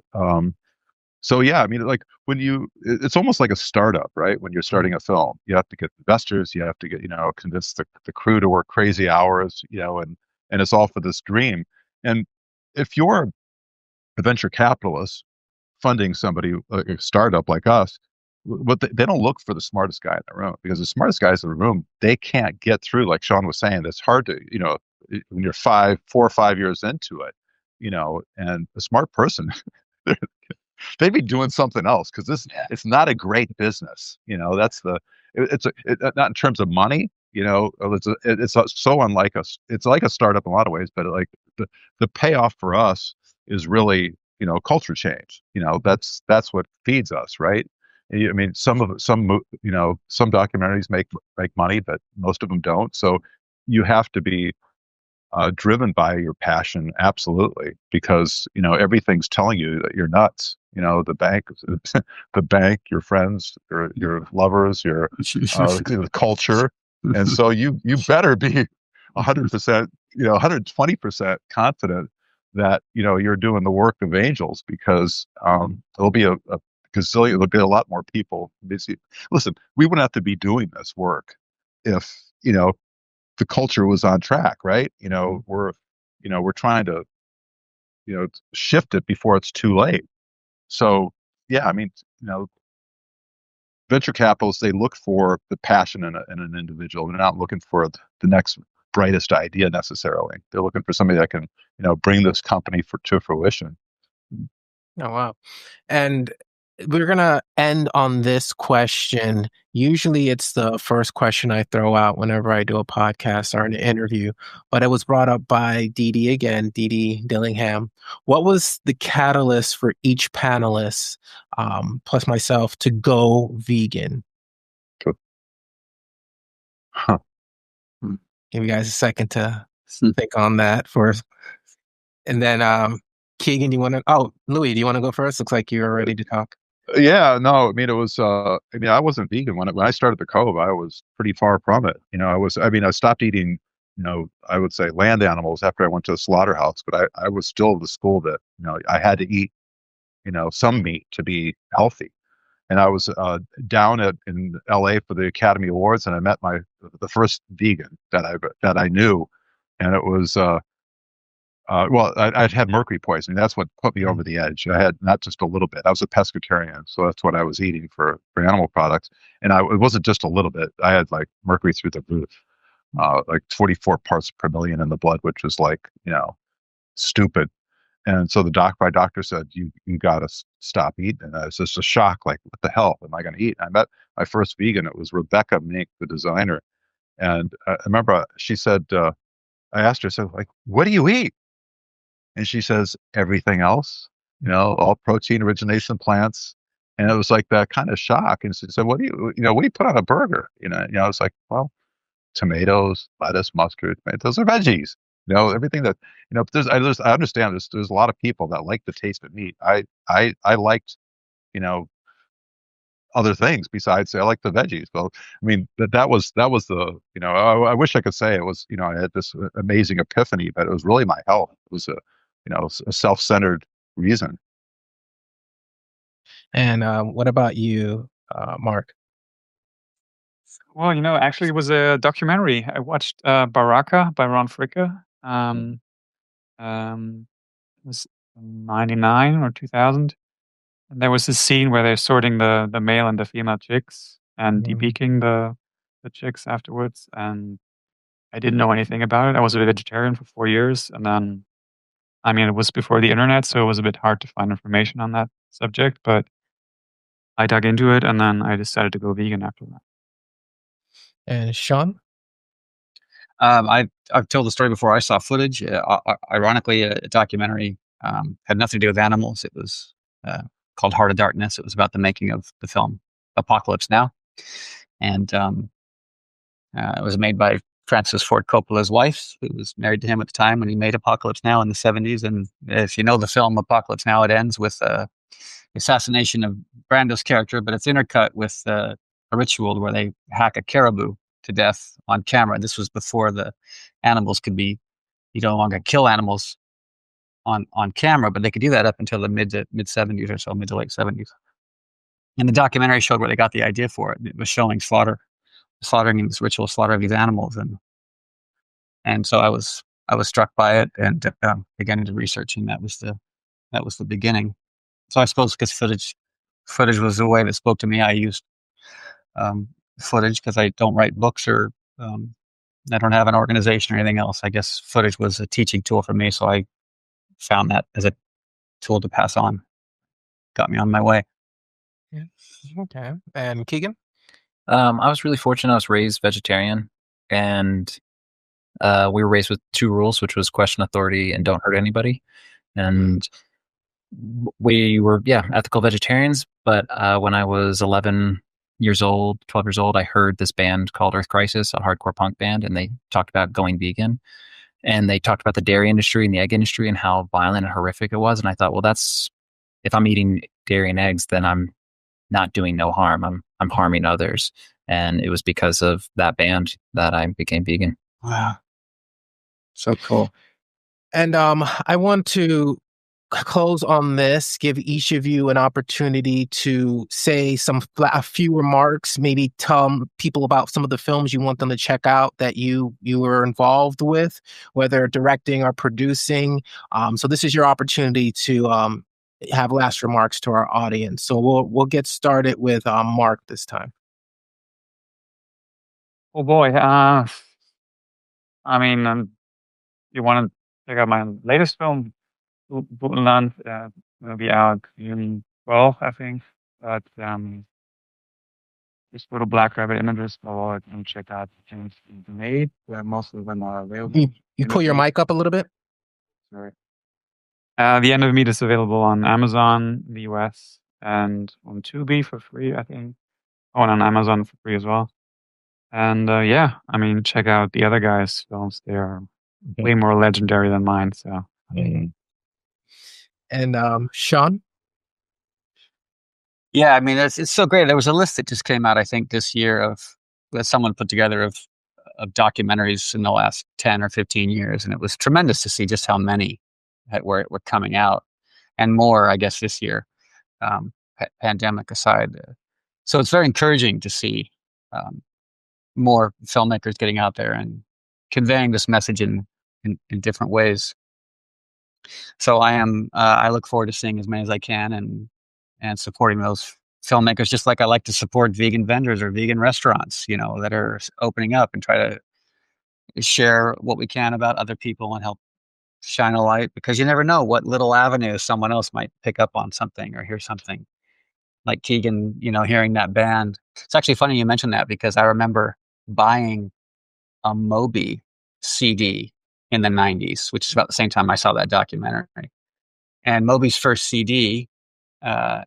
E: So yeah, I mean, like it's almost like a startup, right? When you're starting a film, you have to get investors, you have to get convince the crew to work crazy hours, and it's all for this dream. And if you're a venture capitalist funding somebody like a startup like us, but they don't look for the smartest guy in the room, because the smartest guys in the room, they can't get through. Like Shaun was saying, it's hard to, when you're 4 or 5 years into it, and a smart person, they'd be doing something else, because it's not a great business. That's not in terms of money. It's so unlike us. It's like a startup in a lot of ways, but like the payoff for us is really culture change. That's what feeds us, right? I mean, some documentaries make money, but most of them don't. So you have to be driven by your passion, absolutely, because everything's telling you that you're nuts. The bank, the bank, your friends, your lovers, your the culture, and so you better be 100%, 120% confident that you're doing the work of angels, because there'll be a gazillion, there'll be a lot more people. Listen, we wouldn't have to be doing this work if the culture was on track, right? We're trying to shift it before it's too late. So yeah, I mean, venture capitalists, they look for the passion in an individual. They're not looking for the next brightest idea necessarily. They're looking for somebody that can bring this company to fruition.
A: Oh, wow. And we're going to end on this question. Usually it's the first question I throw out whenever I do a podcast or an interview, but it was brought up by Dee again, Dee Dillingham. What was the catalyst for each panelist, plus myself, to go vegan?
E: Huh.
A: Give you guys a second to think on that first. And then, Keegan, Louie, do you want to go first? Looks like you're ready to talk.
E: Yeah, no, I mean, it was, I wasn't vegan when I started the Cove. I was pretty far from it. I stopped eating, I would say land animals after I went to the slaughterhouse, but I was still of the school that, I had to eat, some meat to be healthy. And I was down in LA for the Academy Awards, and I met the first vegan that I knew. And it was, I'd had mercury poisoning. That's what put me over the edge. I had not just a little bit. I was a pescatarian, so that's what I was eating for animal products. And it wasn't just a little bit. I had like mercury through the roof, like 44 parts per million in the blood, which was like, stupid. And so my doctor said, you got to stop eating. And it was just a shock. Like, what the hell am I going to eat? And I met my first vegan. It was Rebecca Mink, the designer. And I remember she said, I asked her, so like, what do you eat? And she says, everything else, all protein originates in plants. And it was like that kind of shock. And she said, what do you put on a burger? It's like, well, tomatoes, lettuce, mustard, those are veggies. Everything that, I understand there's a lot of people that like the taste of meat. I liked, other things besides, say, I like the veggies. Well, I mean, that was the, I wish I could say it was, I had this amazing epiphany, but it was really my health. It was a self-centered reason.
A: And what about you, Mark?
C: Well, actually, it was a documentary. I watched Baraka by Ron Fricke. It was 99 or 2000. And there was this scene where they're sorting the male and the female chicks and debeaking the chicks afterwards. And I didn't know anything about it. I was a vegetarian for 4 years. And then, it was before the internet, so it was a bit hard to find information on that subject. But I dug into it, and then I decided to go vegan after that.
A: And Shaun?
B: I've told the story before. I saw footage. Ironically, a documentary had nothing to do with animals. It was called Heart of Darkness. It was about the making of the film Apocalypse Now. And It was made by Francis Ford Coppola's wife, who was married to him at the time when he made Apocalypse Now in the 70s. And if you know the film Apocalypse Now, it ends with the assassination of Brando's character, but it's intercut with a ritual where they hack a caribou to death on camera. This was before the animals could be, you no longer kill animals on camera, but they could do that up until the mid 70s or so, mid to late 70s. And the documentary showed where they got the idea for it. It was showing slaughtering in this ritual slaughter of these animals, and so I was struck by it and began into researching. That was the beginning. So I suppose because footage was the way that spoke to me, I used footage because I don't write books or I don't have an organization or anything else. I guess footage was a teaching tool for me, so I found that as a tool to pass on. Got me on my way.
A: Yeah. Okay. And Keegan?
D: I was really fortunate. I was raised vegetarian, and we were raised with 2 rules, which was question authority and don't hurt anybody. And we were, ethical vegetarians. But when I was 12 years old, I heard this band called Earth Crisis, a hardcore punk band, and they talked about going vegan. And they talked about the dairy industry and the egg industry and how violent and horrific it was. And I thought, well, if I'm eating dairy and eggs, then I'm not doing no harm. I'm harming others. And it was because of that band that I became vegan.
A: Wow. So cool. And I want to close on this, give each of you an opportunity to say a few remarks, maybe tell people about some of the films you want them to check out that you were involved with, whether directing or producing. So this is your opportunity to have last remarks to our audience. So we'll get started with Mark this time.
C: Oh boy. I mean, you want to check out my latest film, Butenland, will be out June 12th, I think. But just go to Black Rabbit Images or and check out the things made. Most of them are available.
A: You pull your mic up a little bit?
C: Sorry. The End of Meat is available on Amazon in the US and on Tubi for free, I think. Oh, and on Amazon for free as well. And I mean, check out the other guys' films. They are way more legendary than mine. So.
A: And Shaun?
B: Yeah, I mean, it's so great. There was a list that just came out, I think, this year that someone put together of documentaries in the last 10 or 15 years, and it was tremendous to see just how many were coming out, and more, I guess, this year, pandemic aside. So it's very encouraging to see more filmmakers getting out there and conveying this message in different ways. So I look forward to seeing as many as I can and supporting those filmmakers, just like I like to support vegan vendors or vegan restaurants, that are opening up and try to share what we can about other people and help shine a light, because you never know what little avenue someone else might pick up on something or hear something like Keegan, hearing that band. It's actually funny you mentioned that, because I remember buying a Moby CD in the 90s, which is about the same time I saw that documentary. And Moby's first CD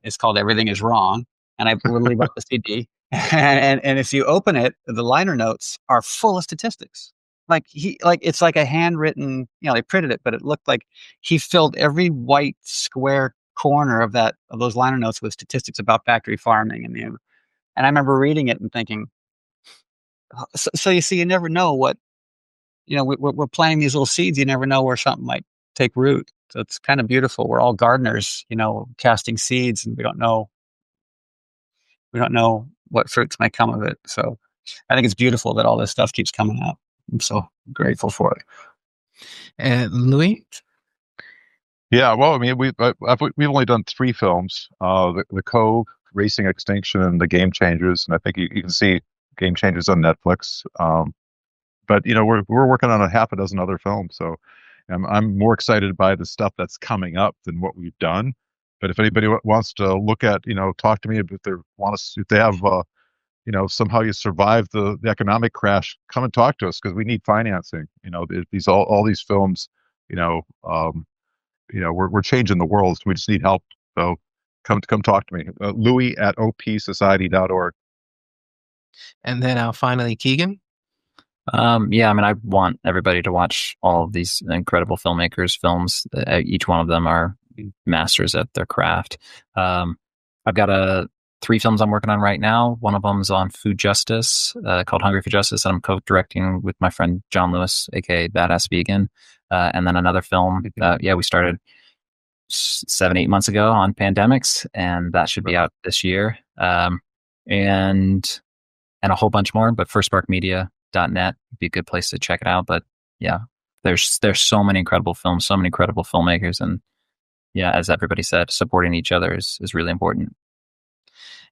B: is called Everything Is Wrong. And I literally bought the CD. And if you open it, the liner notes are full of statistics. It's like a handwritten, they printed it, but it looked like he filled every white square corner of those liner notes with statistics about factory farming. And I remember reading it and thinking, so you see, you never know what, we're planting these little seeds. You never know where something might take root. So it's kind of beautiful. We're all gardeners, casting seeds, and we don't know what fruits might come of it. So I think it's beautiful that all this stuff keeps coming out. I'm so grateful for it.
A: And Louie?
E: Yeah, well, I mean, we've only done 3 films: the Cove, Racing Extinction, and The Game Changers. And I think you can see Game Changers on Netflix. But we're working on a half a dozen other films, so I'm more excited by the stuff that's coming up than what we've done. But if anybody wants to look at, talk to me if they have, somehow you survived the economic crash, come and talk to us, because we need financing. All these films, we're changing the world. So we just need help. So come talk to me. Louie at opsociety.org.
A: And then finally, Keegan?
D: Yeah, I mean, I want everybody to watch all of these incredible filmmakers' films. Each one of them are masters at their craft. I've got 3 films I'm working on right now. One of them's on food justice, called Hungry for Justice, and I'm co-directing with my friend John Lewis, aka Badass Vegan. And then another film, we started 7-8 months ago on pandemics, and that should be out this year. And a whole bunch more, but firstsparkmedia.net would be a good place to check it out. But yeah, there's so many incredible films, so many incredible filmmakers, and yeah, as everybody said, supporting each other is really important.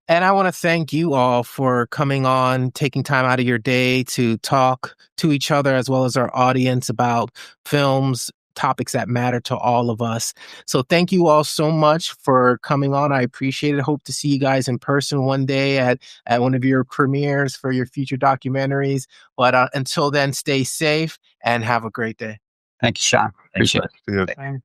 A: And I want to thank you all for coming on, taking time out of your day to talk to each other as well as our audience about films, topics that matter to all of us. So thank you all so much for coming on. I appreciate it. Hope to see you guys in person one day at one of your premieres for your future documentaries. But until then, stay safe and have a great day.
B: Thank you, Shaun.
D: Appreciate it.
E: See ya.
C: Same.